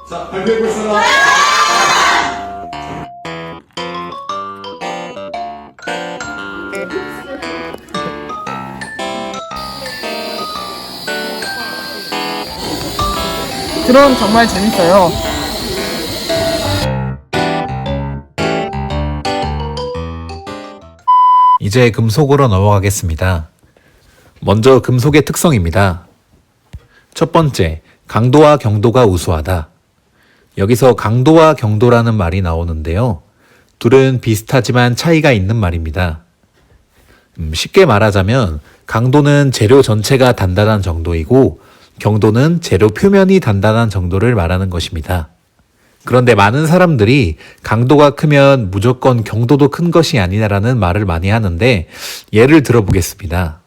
자, 발표해볼 사람. 드론 정말 재밌어요. 이제 금속으로 넘어가겠습니다. 먼저 금속의 특성입니다. 첫 번째, 강도와 경도가 우수하다. 여기서 강도와 경도라는 말이 나오는데요. 둘은 비슷하지만 차이가 있는 말입니다. 쉽게 말하자면 강도는 재료 전체가 단단한 정도이고 경도는 재료 표면이 단단한 정도를 말하는 것입니다. 그런데 많은 사람들이 강도가 크면 무조건 경도도 큰 것이 아니라는 말을 많이 하는데 예를 들어보겠습니다.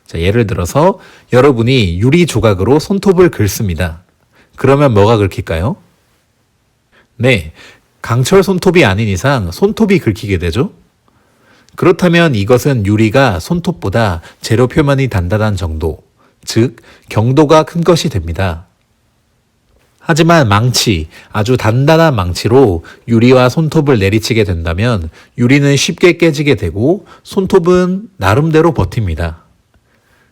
자, 예를 들어서 여러분이 유리 조각으로 손톱을 긁습니다. 그러면 뭐가 긁힐까요? 네, 강철 손톱이 아닌 이상 손톱이 긁히게 되죠? 그렇다면 이것은 유리가 손톱보다 재료 표면이 단단한 정도, 즉 경도가 큰 것이 됩니다. 하지만 망치, 아주 단단한 망치로 유리와 손톱을 내리치게 된다면 유리는 쉽게 깨지게 되고 손톱은 나름대로 버팁니다.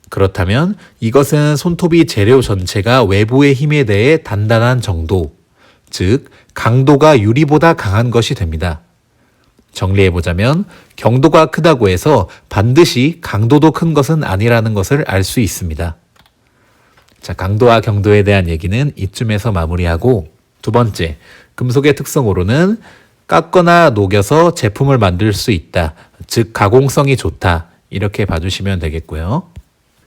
그렇다면 이것은 손톱이 재료 전체가 외부의 힘에 대해 단단한 정도, 즉 강도가 유리보다 강한 것이 됩니다. 정리해보자면 경도가 크다고 해서 반드시 강도도 큰 것은 아니라는 것을 알 수 있습니다. 자, 강도와 경도에 대한 얘기는 이쯤에서 마무리하고 두 번째, 금속의 특성으로는 깎거나 녹여서 제품을 만들 수 있다. 즉 가공성이 좋다. 이렇게 봐주시면 되겠고요.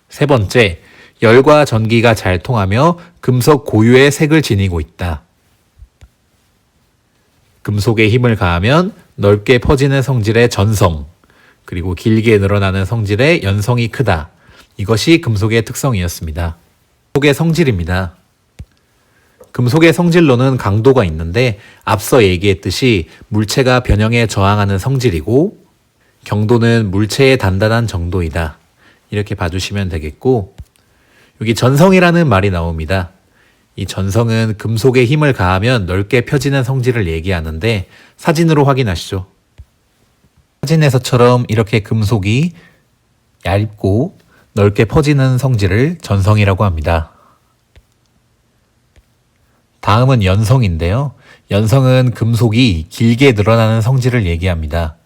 세 번째, 열과 전기가 잘 통하며 금속 고유의 색을 지니고 있다. 금속에 힘을 가하면 넓게 퍼지는 성질의 전성, 그리고 길게 늘어나는 성질의 연성이 크다. 이것이 금속의 특성이었습니다. 금속의 성질입니다. 금속의 성질로는 강도가 있는데 앞서 얘기했듯이 물체가 변형에 저항하는 성질이고 경도는 물체의 단단한 정도이다. 이렇게 봐주시면 되겠고 여기 전성이라는 말이 나옵니다. 이 전성은 금속에 힘을 가하면 넓게 펴지는 성질을 얘기하는데 사진으로 확인하시죠. 사진에서처럼 이렇게 금속이 얇고 넓게 퍼지는 성질을 전성이라고 합니다. 다음은 연성인데요. 연성은 금속이 길게 늘어나는 성질을 얘기합니다.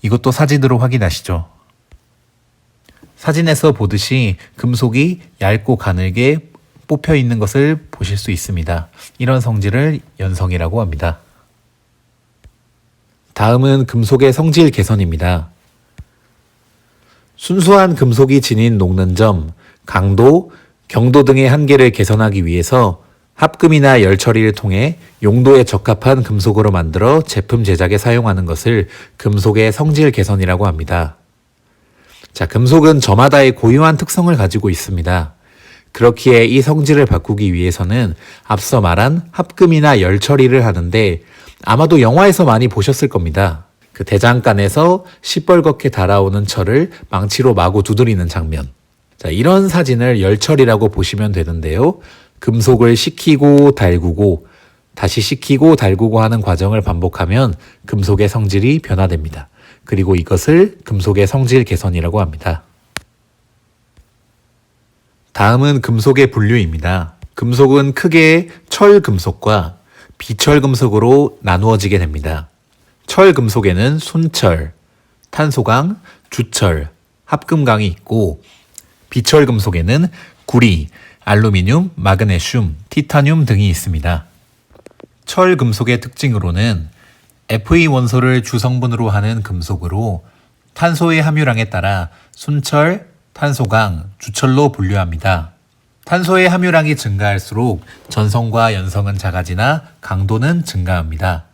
이것도 사진으로 확인하시죠. 사진에서 보듯이 금속이 얇고 가늘게 뽑혀 있는 것을 보실 수 있습니다. 이런 성질을 연성이라고 합니다. 다음은 금속의 성질 개선입니다. 순수한 금속이 지닌 녹는 점, 강도, 경도 등의 한계를 개선하기 위해서 합금이나 열 처리를 통해 용도에 적합한 금속으로 만들어 제품 제작에 사용하는 것을 금속의 성질 개선이라고 합니다. 자, 금속은 저마다의 고유한 특성을 가지고 있습니다. 그렇기에 이 성질을 바꾸기 위해서는 앞서 말한 합금이나 열 처리를 하는데 아마도 영화에서 많이 보셨을 겁니다. 그 대장간에서 시뻘겋게 달아오는 철을 망치로 마구 두드리는 장면. 자, 이런 사진을 열철이라고 보시면 되는데요. 금속을 식히고 달구고 다시 식히고 달구고 하는 과정을 반복하면 금속의 성질이 변화됩니다. 그리고 이것을 금속의 성질 개선이라고 합니다. 다음은 금속의 분류입니다. 금속은 크게 철금속과 비철금속으로 나누어지게 됩니다. 철금속에는 순철, 탄소강, 주철, 합금강이 있고 비철금속에는 구리, 알루미늄, 마그네슘, 티타늄 등이 있습니다. 철금속의 특징으로는 Fe 원소를 주성분으로 하는 금속으로 탄소의 함유량에 따라 순철, 탄소강, 주철로 분류합니다. 탄소의 함유량이 증가할수록 전성과 연성은 작아지나 강도는 증가합니다.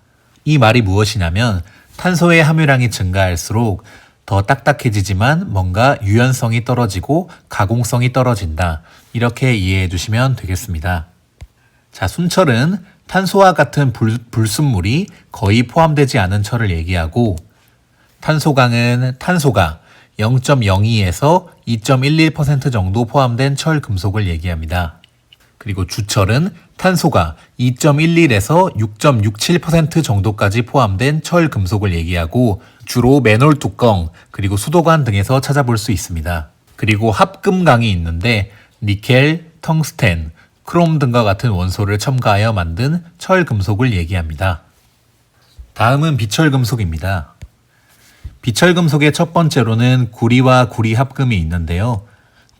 이 말이 무엇이냐면 탄소의 함유량이 증가할수록 더 딱딱해지지만 뭔가 유연성이 떨어지고 가공성이 떨어진다. 이렇게 이해해 주시면 되겠습니다. 자, 순철은 탄소와 같은 불순물이 거의 포함되지 않은 철을 얘기하고 탄소강은 탄소가 0.02에서 2.11% 정도 포함된 철 금속을 얘기합니다. 그리고 주철은 탄소가 2.11에서 6.67% 정도까지 포함된 철 금속을 얘기하고 주로 맨홀 뚜껑 그리고 수도관 등에서 찾아볼 수 있습니다. 그리고 합금강이 있는데 니켈, 텅스텐, 크롬 등과 같은 원소를 첨가하여 만든 철 금속을 얘기합니다. 다음은 비철 금속입니다. 비철 금속의 첫 번째로는 구리와 구리 합금이 있는데요.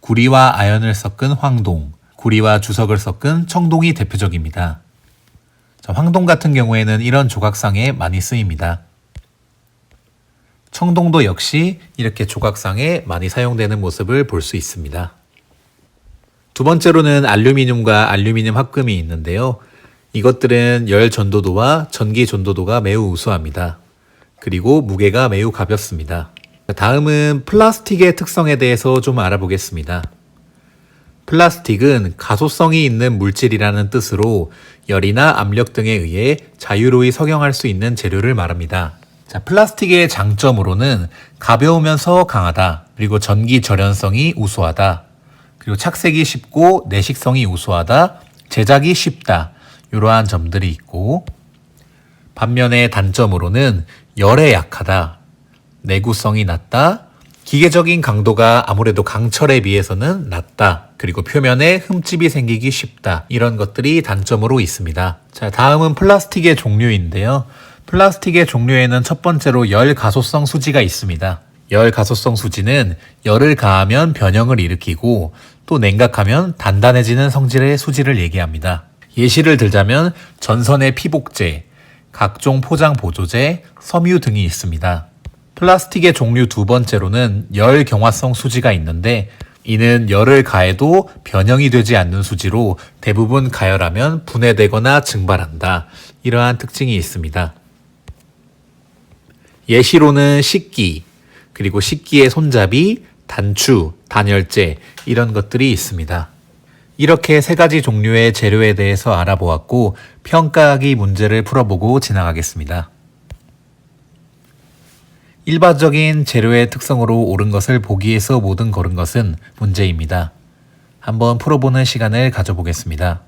구리와 아연을 섞은 황동, 구리와 주석을 섞은 청동이 대표적입니다. 황동 같은 경우에는 이런 조각상에 많이 쓰입니다. 청동도 역시 이렇게 조각상에 많이 사용되는 모습을 볼 수 있습니다. 두 번째로는 알루미늄과 알루미늄 합금이 있는데요. 이것들은 열 전도도와 전기 전도도가 매우 우수합니다. 그리고 무게가 매우 가볍습니다. 다음은 플라스틱의 특성에 대해서 좀 알아보겠습니다. 플라스틱은 가소성이 있는 물질이라는 뜻으로 열이나 압력 등에 의해 자유로이 석영할 수 있는 재료를 말합니다. 플라스틱의 장점으로는 가벼우면서 강하다, 그리고 전기 절연성이 우수하다, 그리고 착색이 쉽고 내식성이 우수하다, 제작이 쉽다, 이러한 점들이 있고, 반면에 단점으로는 열에 약하다, 내구성이 낮다, 기계적인 강도가 아무래도 강철에 비해서는 낮다, 그리고 표면에 흠집이 생기기 쉽다, 이런 것들이 단점으로 있습니다. 자, 다음은 플라스틱의 종류인데요. 플라스틱의 종류에는 첫 번째로 열 가소성 수지가 있습니다. 열 가소성 수지는 열을 가하면 변형을 일으키고 또 냉각하면 단단해지는 성질의 수지를 얘기합니다. 예시를 들자면 전선의 피복제, 각종 포장 보조제, 섬유 등이 있습니다. 플라스틱의 종류 두 번째로는 열 경화성 수지가 있는데 이는 열을 가해도 변형이 되지 않는 수지로 대부분 가열하면 분해되거나 증발한다. 이러한 특징이 있습니다. 예시로는 식기, 그리고 식기의 손잡이, 단추, 단열재 이런 것들이 있습니다. 이렇게 세 가지 종류의 재료에 대해서 알아보았고 평가하기 문제를 풀어보고 지나가겠습니다. 일반적인 재료의 특성으로 옳은 것을 보기에서 모든 고른 것은 문제입니다. 한번 풀어보는 시간을 가져보겠습니다.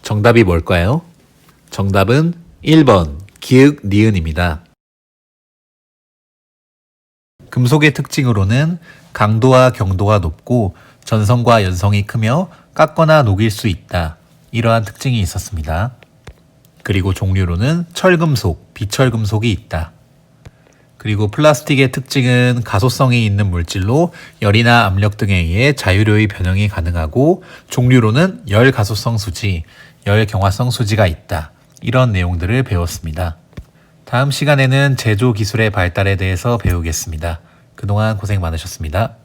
정답이 뭘까요? 정답은 1번 기역 니은입니다. 금속의 특징으로는 강도와 경도가 높고 전성과 연성이 크며 깎거나 녹일 수 있다. 이러한 특징이 있었습니다. 그리고 종류로는 철금속, 비철금속이 있다. 그리고 플라스틱의 특징은 가소성이 있는 물질로 열이나 압력 등에 의해 자유로이 변형이 가능하고 종류로는 열 가소성 수지, 열 경화성 수지가 있다. 이런 내용들을 배웠습니다. 다음 시간에는 제조 기술의 발달에 대해서 배우겠습니다. 그동안 고생 많으셨습니다.